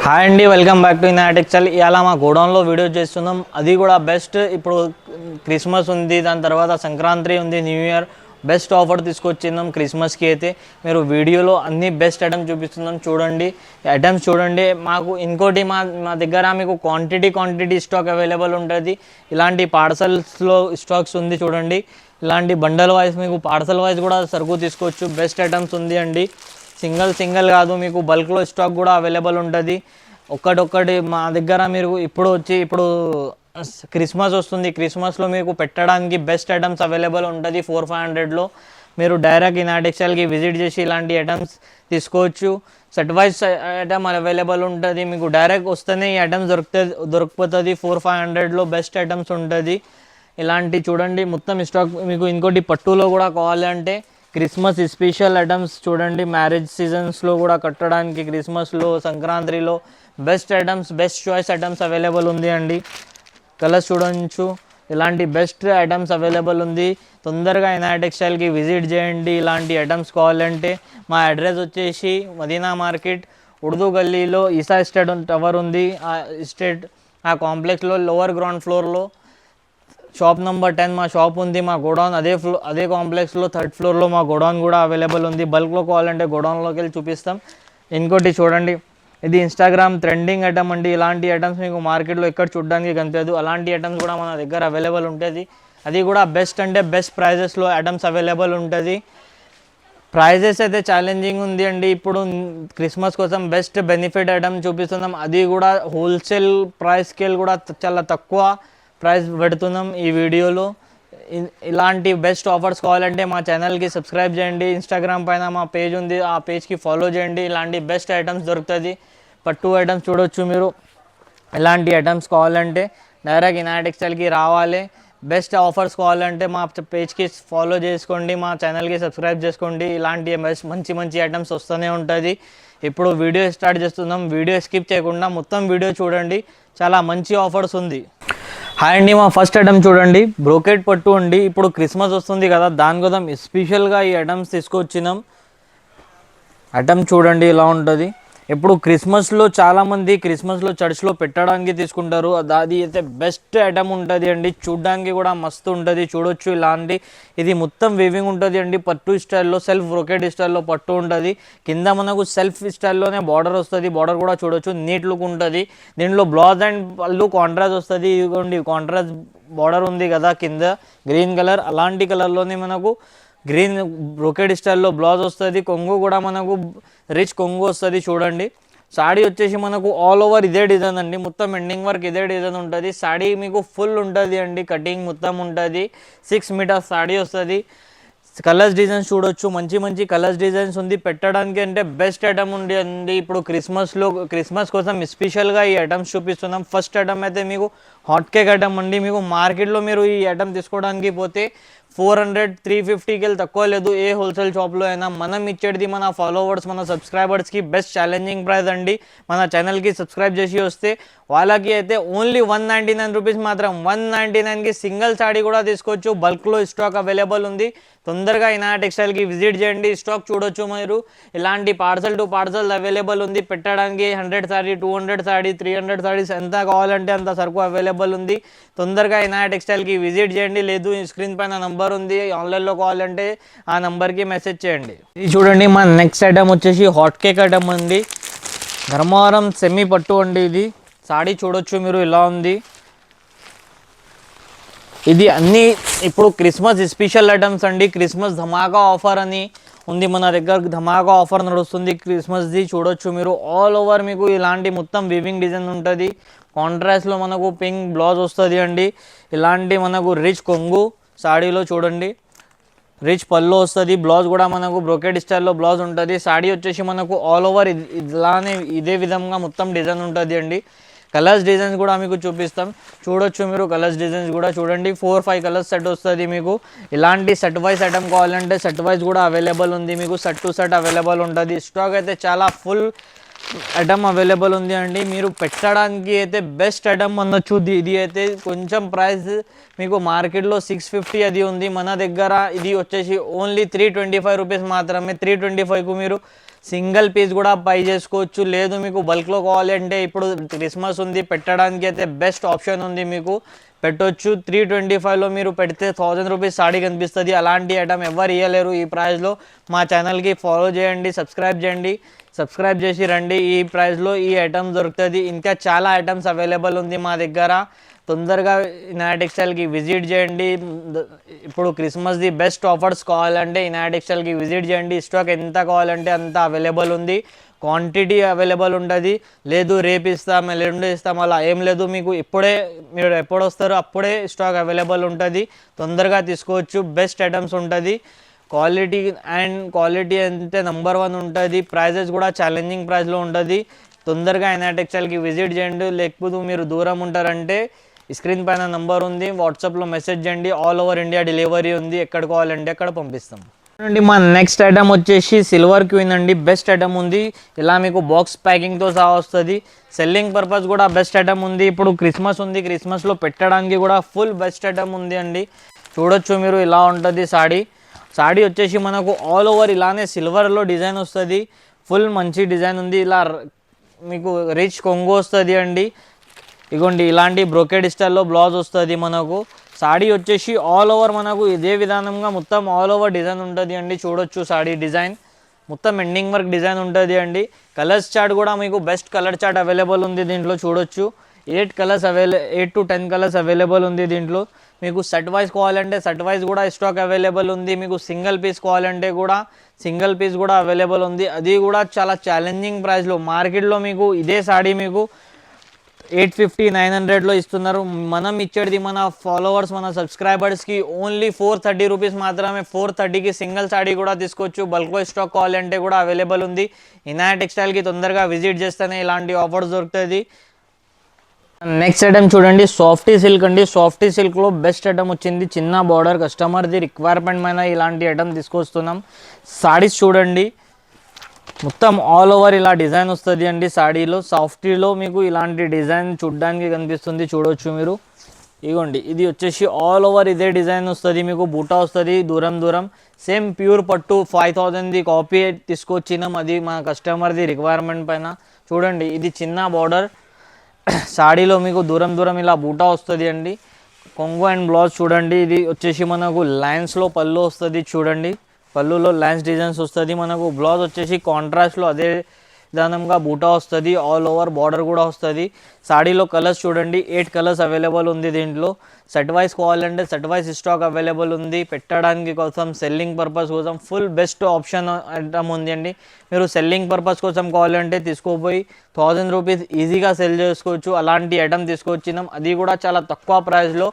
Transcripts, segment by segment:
Hi అండి, welcome back to in textile. ఇలా మా గోడౌన్లో వీడియో చేస్తున్నాం. అది కూడా బెస్ట్. ఇప్పుడు క్రిస్మస్ ఉంది, దాని తర్వాత సంక్రాంతి ఉంది, న్యూ ఇయర్. బెస్ట్ ఆఫర్ తీసుకొచ్చిందాం క్రిస్మస్కి. అయితే మీరు వీడియోలో అన్ని బెస్ట్ ఐటమ్స్ చూపిస్తున్నాం, చూడండి. ఐటమ్స్ చూడండి. మాకు ఇంకోటి మా మా దగ్గర మీకు క్వాంటిటీ స్టాక్ అవైలబుల్ ఉంటుంది. ఇలాంటి పార్సల్స్లో స్టాక్స్ ఉంది, చూడండి. ఇలాంటి బండల్ వైజ్ మీకు పార్సల్ వైజ్ కూడా సరుకు తీసుకోవచ్చు. బెస్ట్ ఐటమ్స్ ఉంది అండి. సింగిల్ కాదు, మీకు బల్క్లో స్టాక్ కూడా అవైలబుల్ ఉంటుంది. ఒక్కటి మా దగ్గర మీరు ఇప్పుడు క్రిస్మస్ వస్తుంది. క్రిస్మస్లో మీకు పెట్టడానికి బెస్ట్ ఐటమ్స్ అవైలబుల్ ఉంటుంది. 400-500లో మీరు డైరెక్ట్ ఇన్ టెక్స్టైల్కి విజిట్ చేసి ఇలాంటి ఐటమ్స్ తీసుకోవచ్చు. సెట్ వైజ్ ఐటమ్ అవైలబుల్ ఉంటుంది. మీకు డైరెక్ట్ వస్తేనే ఈ ఐటమ్స్ దొరికిపోతుంది. 400-500లో బెస్ట్ ఐటమ్స్ ఉంటుంది. ఇలాంటి చూడండి మొత్తం స్టాక్. మీకు ఇంకోటి పట్టులో కూడా కావాలంటే క్రిస్మస్ స్పెషల్ ఐటమ్స్ చూడండి. మ్యారేజ్ సీజన్స్లో కూడా కట్టడానికి, క్రిస్మస్లో, సంక్రాంతిలో best items, best choice items available ఉంది అండి. కలర్స్ చూడవచ్చు. ఇలాంటి బెస్ట్ ఐటమ్స్ అవైలబుల్ ఉంది. తొందరగా ఇన్ టెక్స్టైల్కి విజిట్ చేయండి. ఇలాంటి ఐటమ్స్ కావాలంటే మా అడ్రస్ వచ్చేసి మదీనా మార్కెట్, ఉర్దూ గల్లీలో ఈసా ఎస్టేట్ టవర్ ఉంది. ఆ కాంప్లెక్స్లో లోవర్ గ్రౌండ్ ఫ్లోర్లో షాప్ నెంబర్ 10 మా షాప్ ఉంది. మా గోడౌన్ అదే కాంప్లెక్స్లో 3rd ఫ్లోర్లో మా గోడౌన్ కూడా అవైలబుల్ ఉంది. బల్క్లో కావాలంటే గోడౌన్లోకి వెళ్ళి చూపిస్తాం. ఇంకోటి చూడండి, ఇది ఇన్స్టాగ్రామ్ ట్రెండింగ్ ఐటమ్ అండి. ఇలాంటి ఐటమ్స్ మీకు మార్కెట్లో ఎక్కడ చూడడానికి కనిపించదు. అలాంటి ఐటమ్స్ కూడా మన దగ్గర అవైలబుల్ ఉంటుంది. అది కూడా బెస్ట్ అంటే బెస్ట్ ప్రైజెస్లో ఐటమ్స్ అవైలబుల్ ఉంటుంది. ప్రైజెస్ అయితే ఛాలెంజింగ్ ఉంది అండి. ఇప్పుడు క్రిస్మస్ కోసం బెస్ట్ బెనిఫిట్ ఐటమ్ చూపిస్తున్నాం. అది కూడా హోల్సేల్ ప్రైస్ స్కేల్ కూడా చాలా తక్కువ ప్రైస్ పెడుతున్నాం ఈ వీడియోలో. ఇలాంటి బెస్ట్ ఆఫర్స్ కావాలంటే మా ఛానల్కి సబ్స్క్రైబ్ చేయండి. ఇన్స్టాగ్రామ్ పైన మా పేజ్ ఉంది, ఆ పేజ్కి ఫాలో చేయండి. ఇలాంటి బెస్ట్ ఐటమ్స్ దొరుకుతుంది. పట్టు ఐటమ్స్ చూడవచ్చు మీరు. ఇలాంటి ఐటమ్స్ కావాలంటే డైరెక్ట్ ఇన్ టెక్స్టైల్కి రావాలి. బెస్ట్ ఆఫర్స్ కావాలంటే మా పేజ్కి ఫాలో చేసుకోండి, మా ఛానల్కి సబ్స్క్రైబ్ చేసుకోండి. ఇలాంటి మంచి ఐటమ్స్ వస్తూనే ఉంటుంది. ఇప్పుడు వీడియో స్టార్ట్ చేస్తున్నాం. వీడియో స్కిప్ చేయకుండా మొత్తం వీడియో చూడండి. చాలా మంచి ఆఫర్స్ ఉంది. హాయ్ అండి, మా ఫస్ట్ ఐటమ్ చూడండి. బ్రోకెట్ పట్టు అండి. ఇప్పుడు క్రిస్మస్ వస్తుంది కదా, దానికోసం స్పెషల్గా ఈ ఐటమ్స్ తీసుకొచ్చినాం. ఐటమ్ చూడండి ఇలా ఉంటుంది. ఇప్పుడు క్రిస్మస్లో చాలామంది క్రిస్మస్లో చర్చ్లో పెట్టడానికి తీసుకుంటారు. అది అయితే బెస్ట్ ఐటమ్ ఉంటుంది అండి. చూడడానికి కూడా మస్తు ఉంటుంది, చూడొచ్చు. ఇలాంటి ఇది మొత్తం వీవింగ్ ఉంటుంది అండి. పట్టు స్టైల్లో, సెల్ఫ్ బ్రోకెట్ స్టైల్లో పట్టు ఉంటుంది. కింద మనకు సెల్ఫ్ స్టైల్లోనే బార్డర్ వస్తుంది. బార్డర్ కూడా చూడొచ్చు, నీట్ లుక్ ఉంటుంది. దీంట్లో బ్లౌజ్ అండ్ పళ్ళు కాంట్రాస్ట్ వస్తుంది. ఇదిగోండి కాంట్రాస్ట్ బార్డర్ ఉంది కదా కింద, గ్రీన్ కలర్. అలాంటి కలర్లోనే మనకు గ్రీన్ బ్రోకెడ్ స్టైల్లో బ్లౌజ్ వస్తుంది. కొంగు కూడా మనకు రిచ్ కొంగు వస్తుంది, చూడండి. సాడీ వచ్చేసి మనకు ఆల్ ఓవర్ ఇదే డిజైన్ అండి. మొత్తం ఎండింగ్ వర్క్ ఇదే డిజైన్ ఉంటుంది. సాడీ మీకు ఫుల్ ఉంటుంది అండి, కటింగ్ మొత్తం ఉంటుంది. 6 మీటర్స్ సాడీ వస్తుంది. కలర్స్ డిజైన్స్ చూడొచ్చు, మంచి కలర్స్ డిజైన్స్ ఉంది. పెట్టడానికి అంటే బెస్ట్ ఐటమ్ ఉంది అండి. ఇప్పుడు క్రిస్మస్ కోసం స్పెషల్గా ఈ ఐటమ్స్ చూపిస్తున్నాం. ఫస్ట్ ఐటమ్ అయితే మీకు హాట్ కేక్ ఐటమ్ అండి. మీకు మార్కెట్లో మీరు ఈ ఐటమ్ తీసుకోవడానికి పోతే 400-350కి తక్కువ లేదు, ఏ హోల్సేల్ షాప్లో అయినా. మనం ఇచ్చేది మన ఫాలోవర్స్, మన సబ్స్క్రైబర్స్కి బెస్ట్ ఛాలెంజింగ్ ప్రైస్ అండి. మన ఛానల్కి సబ్స్క్రైబ్ చేసి వస్తే వాళ్ళకి అయితే ఓన్లీ 199 రూపీస్ మాత్రం. 199కి సింగిల్ సాడీ కూడా తీసుకోవచ్చు. బల్క్లో స్టాక్ అవైలబుల్ ఉంది. తొందరగా ఇన్ టెక్స్టైల్కి విజిట్ చేయండి. స్టాక్ చూడొచ్చు మీరు. ఇలాంటి పార్సల్ టు పార్సల్ అవైలబుల్ ఉంది. పెట్టడానికి 100 సాడీ, 200 సాడీ, 300 సాడీస్ ఎంత కావాలంటే అంత సరుకు అవైలబుల్ ఉంది. తొందరగా ఇన్ టెక్స్టైల్కి విజిట్ చేయండి. లేదు స్క్రీన్ పైన నంబర్ ఉంది, ఆన్లైన్లో కావాలంటే ఆ నంబర్కి మెసేజ్ చేయండి. ఇది చూడండి, మా నెక్స్ట్ ఐటమ్ వచ్చేసి హాట్ కేక్ ఐటమ్ అండి. ధర్మవరం సెమీ పట్టు అండి. ఇది సాడీ చూడొచ్చు మీరు, ఇలా ఉంది. ఇది అన్నీ ఇప్పుడు క్రిస్మస్ స్పెషల్ ఐటమ్స్ అండి. క్రిస్మస్ ధమాకా ఆఫర్ అని ఉంది మన దగ్గర. ధమాకా ఆఫర్ నడుస్తుంది క్రిస్మస్ది, చూడొచ్చు మీరు. ఆల్ ఓవర్ మీకు ఇలాంటి మొత్తం వీవింగ్ డిజైన్ ఉంటుంది. కాంట్రాస్ట్లో మనకు పింక్ బ్లౌజ్ వస్తుంది అండి. ఇలాంటి మనకు రిచ్ కొంగు సాడీలో చూడండి. రిచ్ పళ్ళు వస్తుంది. బ్లౌజ్ కూడా మనకు బ్రోకెడ్ స్టైల్లో బ్లౌజ్ ఉంటుంది. సాడీ వచ్చేసి మనకు ఆల్ ఓవర్ ఇలానే ఇదే విధంగా మొత్తం డిజైన్ ఉంటుంది అండి. కలర్స్ డిజైన్స్ కూడా మీకు చూపిస్తాం, చూడొచ్చు మీరు. కలర్స్ డిజైన్స్ కూడా చూడండి. 4-5 కలర్స్ సెట్ వస్తుంది మీకు. ఇలాంటి సెట్ వైజ్ ఐటమ్ కావాలంటే సెట్ వైజ్ కూడా అవైలబుల్ ఉంది మీకు. సెట్ టు సెట్ అవైలబుల్ ఉంటుంది. స్టాక్ అయితే చాలా ఫుల్ ఐటమ్ అవైలబుల్ ఉంది అండి. మీరు పెట్టడానికి అయితే బెస్ట్ ఐటమ్ అనొచ్చు. ఇది అయితే కొంచెం ప్రైస్ మీకు మార్కెట్లో 650 అది ఉంది. మన దగ్గర ఇది వచ్చేసి ఓన్లీ 325 రూపీస్ మాత్రమే. 325కు మీరు సింగిల్ పీస్ కూడా బై చేసుకోవచ్చు. లేదు మీకు బల్క్లో కావాలి అంటే ఇప్పుడు క్రిస్మస్ ఉంది, పెట్టడానికి అయితే బెస్ట్ ఆప్షన్ ఉంది, మీకు పెట్టొచ్చు. 325లో మీరు పెడితే 1000 రూపీస్ సాడీ కనిపిస్తుంది. అలాంటి ఐటమ్ ఎవరు ఇవ్వలేరు ఈ ప్రైస్లో. మా ఛానల్కి ఫాలో చేయండి, సబ్స్క్రైబ్ చేసి రండి. ఈ ప్రైస్లో ఈ ఐటమ్ దొరుకుతుంది. ఇంకా చాలా ఐటమ్స్ అవైలబుల్ ఉంది మా దగ్గర. తొందరగా ఇనాయ టెక్స్టైల్కి విజిట్ చేయండి. ఇప్పుడు క్రిస్మస్ది బెస్ట్ ఆఫర్స్ కావాలంటే ఇనాయ టెక్స్టైల్కి విజిట్ చేయండి. స్టాక్ ఎంత కావాలంటే అంత అవైలబుల్ ఉంది, క్వాంటిటీ అవైలబుల్ ఉంటుంది. లేదు రేపు ఇస్తాం, ఎల్లుండి ఇస్తాం అలా ఏం లేదు. మీకు ఇప్పుడే, మీరు ఎప్పుడు వస్తారో అప్పుడే స్టాక్ అవైలబుల్ ఉంటుంది. తొందరగా తీసుకోవచ్చు. బెస్ట్ ఐటమ్స్ ఉంటుంది. క్వాలిటీ అంటే నెంబర్ 1 ఉంటుంది. ప్రైజెస్ కూడా ఛాలెంజింగ్ ప్రైస్లో ఉంటుంది. తొందరగా ఇనాయ టెక్స్టైల్కి విజిట్ చేయండి. లేకపోతే మీరు దూరం ఉంటారంటే స్క్రీన్ పైన నెంబర్ ఉంది, వాట్సాప్లో మెసేజ్ చేయండి. ఆల్ ఓవర్ ఇండియా డెలివరీ ఉంది, ఎక్కడ కావాలంటే అక్కడ పంపిస్తాం. అండి మా నెక్స్ట్ ఐటమ్ వచ్చేసి సిల్వర్ క్వీన్ అండి. బెస్ట్ ఐటమ్ ఉంది. ఇలా మీకు బాక్స్ ప్యాకింగ్తో సహా వస్తుంది. సెల్లింగ్ పర్పస్ కూడా బెస్ట్ ఐటమ్ ఉంది. ఇప్పుడు క్రిస్మస్ ఉంది, క్రిస్మస్లో పెట్టడానికి కూడా ఫుల్ బెస్ట్ ఐటమ్ ఉంది అండి. చూడొచ్చు మీరు, ఇలా ఉంటుంది సాడీ వచ్చేసి మనకు ఆల్ ఓవర్ ఇలానే సిల్వర్లో డిజైన్ వస్తుంది. ఫుల్ మంచి డిజైన్ ఉంది. ఇలా మీకు రిచ్ కొంగు వస్తుంది అండి. ఇగోండి ఇలాంటి బ్రోకెడ్ స్టైల్లో బ్లౌజ్ వస్తుంది మనకు. సాడీ వచ్చేసి ఆల్ ఓవర్ మనకు ఇదే విధానంగా మొత్తం ఆల్ ఓవర్ డిజైన్ ఉంటుంది అండి. చూడొచ్చు సాడీ డిజైన్ మొత్తం ఎండింగ్ వర్క్ డిజైన్ ఉంటుంది అండి. కలర్స్ చార్ట్ కూడా మీకు బెస్ట్ కలర్ చార్ట్ అవైలబుల్ ఉంది దీంట్లో. చూడొచ్చు 8 to 10 కలర్స్ అవైలబుల్ ఉంది దీంట్లో. మీకు సెట్ వైజ్ కావాలంటే సెట్ వైజ్ కూడా స్టాక్ అవైలబుల్ ఉంది. మీకు సింగిల్ పీస్ కావాలంటే కూడా సింగిల్ పీస్ కూడా అవైలబుల్ ఉంది. అది కూడా చాలా ఛాలెంజింగ్ ప్రైస్లో. మార్కెట్లో మీకు ఇదే సాడీ మీకు 850-900లో ఇస్తున్నారు. మనం ఇచ్చేది మన ఫాలోవర్స్, మన సబ్స్క్రైబర్స్కి ఓన్లీ 430 రూపీస్ మాత్రమే. 430కి సింగిల్ సాడీ కూడా తీసుకోవచ్చు. బల్క్ స్టాక్ కావాలంటే కూడా అవైలబుల్ ఉంది. ఇనాయ టెక్స్టైల్కి తొందరగా విజిట్ చేస్తేనే ఇలాంటి ఆఫర్స్ దొరుకుతుంది. నెక్స్ట్ ఐటమ్ చూడండి, సాఫ్టీ సిల్క్ అండి. సాఫ్టీ సిల్క్లో బెస్ట్ ఐటమ్ వచ్చింది. చిన్న బార్డర్, కస్టమర్ది రిక్వైర్మెంట్ పైన ఇలాంటి ఐటమ్ తీసుకొస్తున్నాం. సాడీస్ చూడండి మొత్తం ఆల్ ఓవర్ ఇలా డిజైన్ వస్తుంది అండి. సాడీలో సాఫ్టీలో మీకు ఇలాంటి డిజైన్ చూడడానికి కనిపిస్తుంది. చూడొచ్చు మీరు. ఇగోండి ఇది వచ్చేసి ఆల్ ఓవర్ ఇదే డిజైన్ వస్తుంది మీకు. బూటా వస్తుంది దూరం సేమ్ ప్యూర్ పట్టు 5000ది కాపీ తీసుకొచ్చినాం. అది మా కస్టమర్ది రిక్వైర్మెంట్ పైన. చూడండి ఇది చిన్న బార్డర్, సాడీలో మీకు దూరం ఇలా బూటా వస్తుంది అండి. కొంగు అండ్ బ్లౌజ్ చూడండి. ఇది వచ్చేసి మనకు లైన్స్లో పళ్ళు వస్తుంది. చూడండి పళ్ళులో లైన్స్ డిజైన్స్ వస్తుంది మనకు. బ్లౌజ్ వచ్చేసి కాంట్రాస్ట్లో అదే విధానంగా బూటా వస్తుంది. ఆల్ ఓవర్ బార్డర్ కూడా వస్తుంది. సాడీలో కలర్స్ చూడండి 8 కలర్స్ అవైలబుల్ ఉంది దీంట్లో. సెట్ వైజ్ కావాలంటే సెట్ వైజ్ స్టాక్ అవైలబుల్ ఉంది. పెట్టడానికి కోసం, సెల్లింగ్ పర్పస్ కోసం ఫుల్ బెస్ట్ ఆప్షన్ ఐటమ్ ఉంది అండి. మీరు సెల్లింగ్ పర్పస్ కోసం కావాలంటే తీసుకోపోయి 1000 రూపీస్ ఈజీగా సెల్ చేసుకోవచ్చు. అలాంటి ఐటమ్ తీసుకొచ్చినాం, అది కూడా చాలా తక్కువ ప్రైస్లో.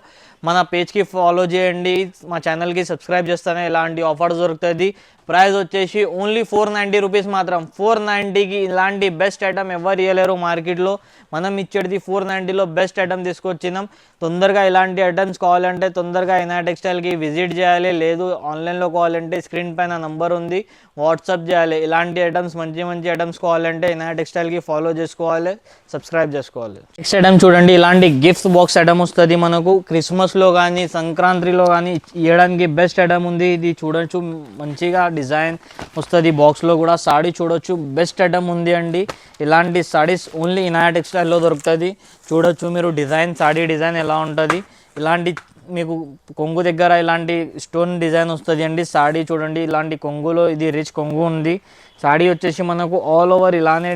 మన పేజ్కి ఫాలో చేయండి, మా ఛానల్కి సబ్స్క్రైబ్ చేస్తేనే ఇలాంటి ఆఫర్స్ దొరుకుతుంది. ప్రైస్ వచ్చేసి ఓన్లీ 490 రూపీస్ మాత్రం. 490కి ఇలాంటి బెస్ట్ ఐటమ్ ఎవరు ఇవ్వలేరు మార్కెట్లో. మనం ఇచ్చేది 490లో బెస్ట్ ఐటమ్ తీసుకొచ్చినాం. తొందరగా ఇలాంటి ఐటమ్స్ కావాలంటే తొందరగా ఇనాయ టెక్స్టైల్కి విజిట్ చేయాలి. లేదు ఆన్లైన్లో కావాలంటే స్క్రీన్ పైన నంబర్ ఉంది, వాట్సాప్ చేయాలి. ఇలాంటి ఐటమ్స్ మంచి ఐటమ్స్ కావాలంటే ఇనాయ టెక్స్టైల్కి ఫాలో చేసుకోవాలి, సబ్స్క్రైబ్ చేసుకోవాలి. నెక్స్ట్ ఐటమ్ చూడండి, ఇలాంటి గిఫ్ట్స్ బాక్స్ ఐటమ్ వస్తుంది మనకు. క్రిస్మస్లో కానీ సంక్రాంతిలో కానీ ఇవ్వడానికి బెస్ట్ ఐటమ్ ఉంది. ఇది చూడొచ్చు మంచిగా డిజైన్ వస్తుంది బాక్స్లో కూడా. సాడీ చూడొచ్చు బెస్ట్ ఐటమ్ ఉంది అండి. ఇలాంటి సాడీస్ ఓన్లీ ఇనాయ టెక్స్టైల్లో దొరుకుతుంది. చూడొచ్చు మీరు డిజైన్, సాడీ డిజైన్ ఎలా ఉంటుంది. ఇలాంటి మీకు కొంగు దగ్గర ఇలాంటి స్టోన్ డిజైన్ వస్తుంది అండి. సాడీ చూడండి ఇలాంటి కొంగులో, ఇది రిచ్ కొంగు ఉంది. సాడీ వచ్చేసి మనకు ఆల్ ఓవర్ ఇలానే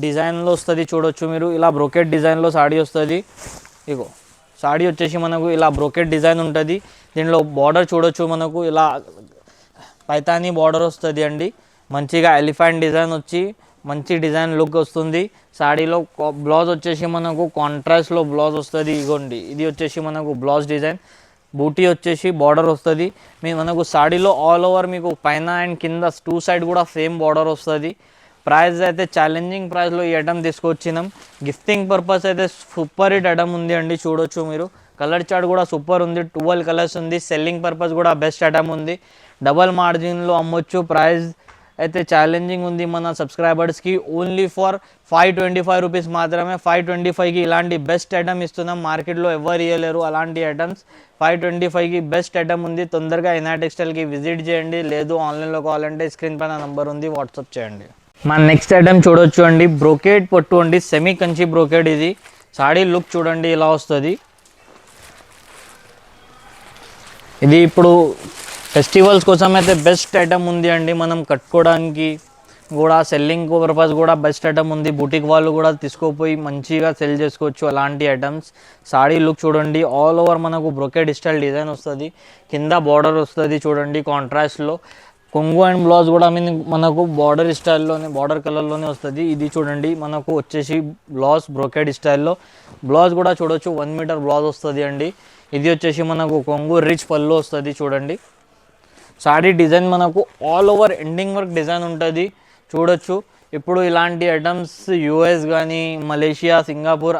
డిజైన్లో వస్తుంది. చూడొచ్చు మీరు ఇలా బ్రోకెట్ డిజైన్లో సాడీ వస్తుంది. ఇగో సాడీ వచ్చేసి మనకు ఇలా బ్రోకెట్ డిజైన్ ఉంటుంది. దీనిలో బార్డర్ చూడొచ్చు మనకు ఇలా పైతానీ బార్డర్ వస్తుంది అండి. మంచిగా ఎలిఫెంట్ డిజైన్ వచ్చి మంచి డిజైన్ లుక్ వస్తుంది. సాడీలో బ్లౌజ్ వచ్చేసి మనకు కాంట్రాస్ట్లో బ్లౌజ్ వస్తుంది. ఇగోండి ఇది వచ్చేసి మనకు బ్లౌజ్ డిజైన్. బూటీ వచ్చేసి బార్డర్ వస్తుంది. మనకు సాడీలో ఆల్ ఓవర్ మీకు పైన అండ్ కింద 2 సైడ్ కూడా సేమ్ బార్డర్ వస్తుంది. ప్రైస్ అయితే ఛాలెంజింగ్ ప్రైస్లో ఈ ఐటమ్ తీసుకొచ్చినాం. గిఫ్టింగ్ పర్పస్ అయితే సూపర్ హిట్ ఐటమ్ ఉంది అండి. చూడొచ్చు మీరు కలర్ చార్ట్ కూడా సూపర్ ఉంది. 12 కలర్స్ ఉంది. సెల్లింగ్ పర్పస్ కూడా బెస్ట్ ఐటమ్ ఉంది. డబల్ మార్జిన్లో అమ్మొచ్చు. ప్రైస్ అయితే ఛాలెంజింగ్ ఉంది మన సబ్స్క్రైబర్స్కి. ఓన్లీ ఫర్ 525 రూపీస్ మాత్రమే. 525కి ఇలాంటి బెస్ట్ ఐటమ్ ఇస్తున్నాం. మార్కెట్లో ఎవరు ఇవ్వలేరు అలాంటి ఐటమ్స్. 525కి బెస్ట్ ఐటమ్ ఉంది. తొందరగా ఇనాయ టెక్స్టైల్కి విజిట్ చేయండి. లేదు ఆన్లైన్లో కావాలంటే స్క్రీన్ పైన నంబర్ ఉంది, వాట్సాప్ చేయండి. మన నెక్స్ట్ ఐటమ్ చూడొచ్చు అండి, బ్రోకేడ్ పట్టు అండి, సెమీ కంచి బ్రోకేడ్. ఇది సాడీ లుక్ చూడండి ఇలా వస్తుంది. ఇది ఇప్పుడు ఫెస్టివల్స్ కోసం అయితే బెస్ట్ ఐటమ్ ఉంది అండి. మనం కట్టుకోవడానికి కూడా, సెల్లింగ్ పర్పస్ కూడా బెస్ట్ ఐటమ్ ఉంది. బూటిక్ వాళ్ళు కూడా తీసుకోపోయి మంచిగా సెల్ చేసుకోవచ్చు అలాంటి ఐటమ్స్. సాడీ లుక్ చూడండి, ఆల్ ఓవర్ మనకు బ్రోకెడ్ స్టైల్ డిజైన్ వస్తుంది, కింద బార్డర్ వస్తుంది చూడండి కాంట్రాస్ట్లో. కొంగు అండ్ బ్లౌజ్ కూడా మనకు బార్డర్ స్టైల్లోనే, బార్డర్ కలర్లోనే వస్తుంది. ఇది చూడండి మనకు వచ్చేసి బ్లౌజ్ బ్రోకెడ్ స్టైల్లో. బ్లౌజ్ కూడా చూడొచ్చు 1 మీటర్ బ్లౌజ్ వస్తుంది అండి. ఇది వచ్చేసి మనకు కొంగు రిచ్ పళ్ళు వస్తుంది చూడండి. సాడీ డిజైన్ మనకు all over ending work design ఉంటుంది చూడొచ్చు. ఇప్పుడు ఇలాంటి ఐటమ్స్ యూఎస్ కానీ, మలేషియా, సింగపూర్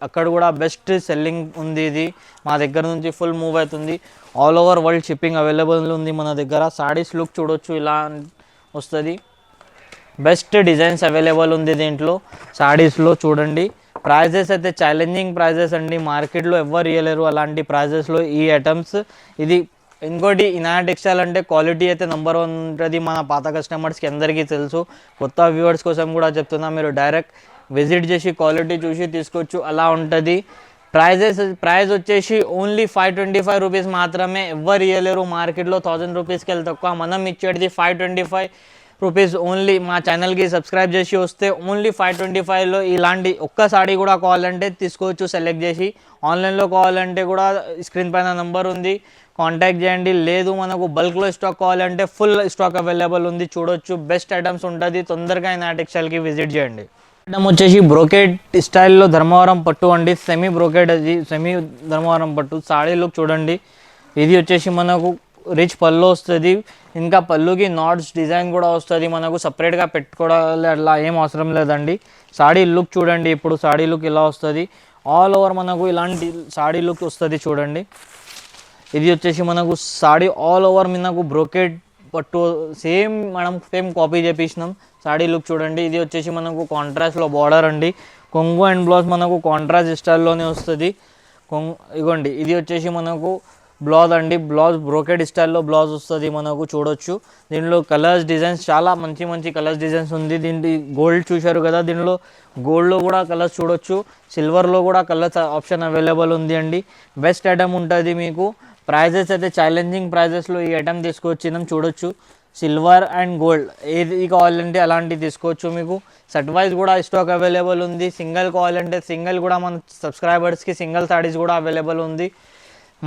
అక్కడ కూడా బెస్ట్ సెల్లింగ్ ఉంది. ఇది మా దగ్గర నుంచి ఫుల్ మూవ్ అవుతుంది. All over world shipping available ఉంది మన దగ్గర. సాడీస్ లుక్ చూడొచ్చు ఇలా వస్తుంది. బెస్ట్ డిజైన్స్ అవైలబుల్ ఉంది దీంట్లో సాడీస్లో చూడండి. ప్రైజెస్ అయితే ఛాలెంజింగ్ ప్రైజెస్ అండి, మార్కెట్లో ఎవ్వరు ఇవ్వలేరు అలాంటి ప్రైజెస్లో ఈ ఐటమ్స్. ఇది ఇంకోటి, ఇనాయా టెక్స్టైల్ అంటే క్వాలిటీ అయితే నెంబర్ 1 ఉంటుంది. మన పాత కస్టమర్స్కి అందరికీ తెలుసు, కొత్త వ్యూవర్స్ కోసం కూడా చెప్తున్నా, మీరు డైరెక్ట్ విజిట్ చేసి క్వాలిటీ చూసి తీసుకోవచ్చు అలా ఉంటుంది. ప్రైస్ వచ్చేసి ఓన్లీ 525 రూపీస్ మాత్రమే, ఎవ్వరు ఇవ్వలేరు మార్కెట్లో 1000 రూపీస్కి వెళ్ళి తక్కువ. మనం ఇచ్చేది 525 రూపీస్ ఓన్లీ. మా ఛానల్కి సబ్స్క్రైబ్ చేసి వస్తే ఓన్లీ 525లో ఇలాంటి ఒక్క సాడీ కూడా కావాలంటే తీసుకోవచ్చు సెలెక్ట్ చేసి. ఆన్లైన్లో కావాలంటే కూడా స్క్రీన్ పైన నెంబర్ ఉంది, కాంటాక్ట్ చేయండి. లేదు మనకు బల్క్లో స్టాక్ కావాలంటే ఫుల్ స్టాక్ అవైలబుల్ ఉంది చూడొచ్చు. బెస్ట్ ఐటమ్స్ ఉంటుంది, తొందరగా ఇనాయా టెక్స్టైల్కి విజిట్ చేయండి. ఐటమ్ వచ్చేసి బ్రోకెడ్ స్టైల్లో ధర్మవరం పట్టు అండి, సెమీ బ్రోకెడ్. అది సెమీ ధర్మవరం పట్టు. సాడీ లుక్ చూడండి. ఇది వచ్చేసి మనకు రిచ్ పళ్ళు వస్తుంది, ఇంకా పళ్ళుకి నాట్స్ డిజైన్ కూడా వస్తుంది. మనకు సపరేట్గా పెట్టుకోవాలి అట్లా ఏం అవసరం లేదండి. సాడీ లుక్ చూడండి, ఇప్పుడు సాడీ లుక్ ఇలా వస్తుంది. ఆల్ ఓవర్ మనకు ఇలాంటి సాడీ లుక్ వస్తుంది చూడండి. ఇది వచ్చేసి మనకు సాడీ ఆల్ ఓవర్ మనకు బ్రోకెడ్ పట్టు సేమ్ మనం కాపీ చేపించినాం. సాడీ లుక్ చూడండి. ఇది వచ్చేసి మనకు కాంట్రాస్ట్లో బార్డర్ అండి. కొంగు అండ్ బ్లౌజ్ మనకు కాంట్రాస్ట్ స్టైల్లోనే వస్తుంది. ఇగోండి ఇది వచ్చేసి మనకు బ్లౌజ్ అండి, బ్లౌజ్ బ్రోకెడ్ స్టైల్లో బ్లౌజ్ వస్తుంది మనకు చూడొచ్చు. దీనిలో కలర్స్ డిజైన్స్ చాలా మంచి మంచి కలర్స్ డిజైన్స్ ఉంది. దీని గోల్డ్ చూశారు కదా, దీనిలో గోల్డ్లో కూడా కలర్స్ చూడొచ్చు, సిల్వర్లో కూడా కలర్స్ ఆప్షన్ అవైలబుల్ ఉంది అండి. బెస్ట్ ఐటమ్ ఉంటుంది మీకు. ప్రైజెస్ అయితే ఛాలెంజింగ్ ప్రైజెస్లో ఈ ఐటమ్ తీసుకొచ్చినాం చూడొచ్చు. సిల్వర్ అండ్ గోల్డ్ ఏది కావాలంటే అలాంటివి తీసుకోవచ్చు. మీకు సెట్ వైజ్ కూడా స్టాక్ అవైలబుల్ ఉంది. సింగిల్ కావాలంటే సింగిల్ కూడా మన సబ్స్క్రైబర్స్కి సింగిల్ సారీస్ కూడా అవైలబుల్ ఉంది.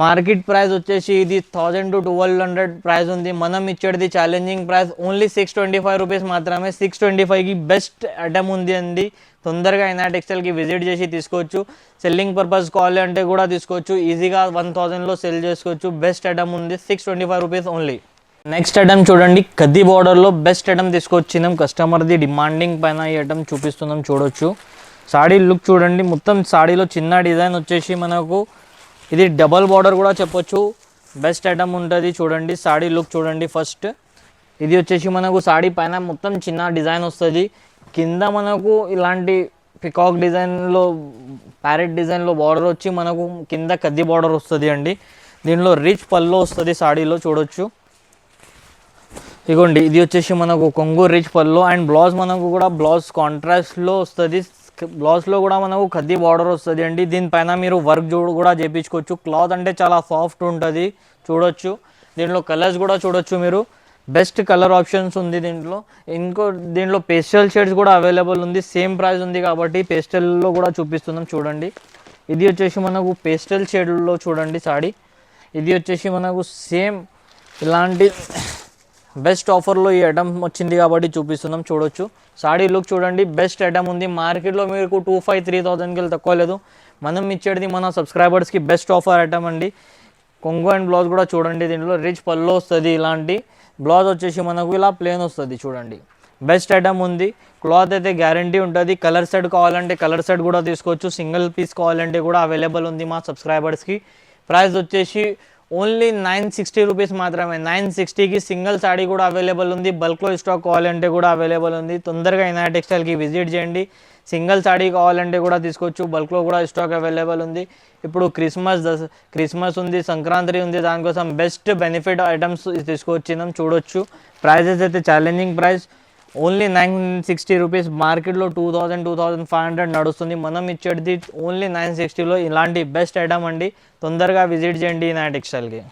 మార్కెట్ ప్రైస్ వచ్చేసి ఇది 1000 to 1200 ప్రైస్ ఉంది. మనం ఇచ్చేది ఛాలెంజింగ్ ప్రైస్ ఓన్లీ 625 రూపీస్ మాత్రమే. 625కి బెస్ట్ ఐటమ్ ఉంది అండి. తొందరగా ఇనాయా టెక్స్టైల్కి విజిట్ చేసి తీసుకోవచ్చు. సెల్లింగ్ పర్పస్ కావాలి అంటే కూడా తీసుకోవచ్చు, ఈజీగా 1000లో సెల్ చేసుకోవచ్చు. బెస్ట్ ఐటమ్ ఉంది, 625 రూపీస్ ఓన్లీ. నెక్స్ట్ ఐటమ్ చూడండి, కద్ది బార్డర్లో బెస్ట్ ఐటమ్ తీసుకొచ్చినాం. కస్టమర్ది డిమాండింగ్ పైన ఈ ఐటమ్ చూపిస్తున్నాం చూడొచ్చు. సాడీ లుక్ చూడండి, మొత్తం సాడీలో చిన్న డిజైన్ వచ్చేసి మనకు ఇది డబల్ బార్డర్ కూడా చెప్పొచ్చు. బెస్ట్ ఐటమ్ ఉంటుంది చూడండి. సాడీ లుక్ చూడండి ఫస్ట్. ఇది వచ్చేసి మనకు సాడీ పైన మొత్తం చిన్న డిజైన్ వస్తుంది, కింద మనకు ఇలాంటి పికాక్ డిజైన్లో, ప్యారెట్ డిజైన్లో బార్డర్ వచ్చి మనకు కింద కద్ది బార్డర్ వస్తుంది అండి. దీనిలో రిచ్ పళ్ళు వస్తుంది సాడీలో చూడొచ్చు. ఇగోండి ఇది వచ్చేసి మనకు కొంగు రిచ్ పళ్ళు అండ్ బ్లౌజ్ మనకు కూడా బ్లౌజ్ కాంట్రాస్ట్లో వస్తుంది. బ్లౌజ్లో కూడా మనకు కద్ది బార్డర్ వస్తుంది అండి. దీనిపైన మీరు వర్క్ కూడా చేయించుకోవచ్చు. క్లాత్ అంటే చాలా సాఫ్ట్ ఉంటుంది చూడొచ్చు. దీంట్లో కలర్స్ కూడా చూడొచ్చు మీరు, బెస్ట్ కలర్ ఆప్షన్స్ ఉంది దీంట్లో. దీంట్లో పేస్టల్ షేడ్స్ కూడా అవైలబుల్ ఉంది. సేమ్ ప్రైస్ ఉంది కాబట్టి పేస్టల్లో కూడా చూపిస్తున్నాం చూడండి. ఇది వచ్చేసి మనకు పేస్టల్ షేడ్లో చూడండి సాడీ. ఇది వచ్చేసి మనకు సేమ్ ఇలాంటి బెస్ట్ ఆఫర్లో ఈ ఐటమ్ వచ్చింది కాబట్టి చూపిస్తున్నాం చూడొచ్చు. సాడీ లుక్ చూడండి, బెస్ట్ ఐటమ్ ఉంది. మార్కెట్లో మీకు 2500-3000కి తక్కువ లేదు. మనం ఇచ్చేది మన సబ్స్క్రైబర్స్కి బెస్ట్ ఆఫర్ ఐటమ్ అండి. కొంగు అండ్ బ్లౌజ్ కూడా చూడండి, దీంట్లో రిచ్ పళ్ళు వస్తుంది. ఇలాంటి బ్లౌజ్ వచ్చేసి మనకు ఇలా ప్లేన్ వస్తుంది చూడండి. బెస్ట్ ఐటమ్ ఉంది. క్లాత్ అయితే గ్యారంటీ ఉంటుంది. కలర్ సెట్ కావాలంటే కలర్ సెట్ కూడా తీసుకోవచ్చు. సింగిల్ పీస్ కావాలంటే కూడా అవైలబుల్ ఉంది మా సబ్స్క్రైబర్స్కి. ప్రైస్ వచ్చేసి ఓన్లీ 960 రూపీస్ మాత్రమే. 960కి సింగిల్ సాడీ కూడా అవైలబుల్ ఉంది. బల్క్లో స్టాక్ కావాలంటే కూడా అవైలబుల్ ఉంది. తొందరగా ఇనాయా టెక్స్టైల్కి విజిట్ చేయండి. సింగిల్ సాడీ కావాలంటే కూడా తీసుకోవచ్చు, బల్క్లో కూడా స్టాక్ అవైలబుల్ ఉంది. ఇప్పుడు క్రిస్మస్ ఉంది, సంక్రాంతి ఉంది, దానికోసం బెస్ట్ బెనిఫిట్ ఐటమ్స్ తీసుకొచ్చినాం చూడొచ్చు. ప్రైజెస్ అయితే ఛాలెంజింగ్ ప్రైస్ ఓన్లీ 960 రూపీస్. మార్కెట్లో 2500 నడుస్తుంది. మనం ఇచ్చేది ఓన్లీ 960లో ఇలాంటి బెస్ట్ ఐటమ్ అండి. తొందరగా విజిట్ చేయండి నా టెక్స్టైల్కి.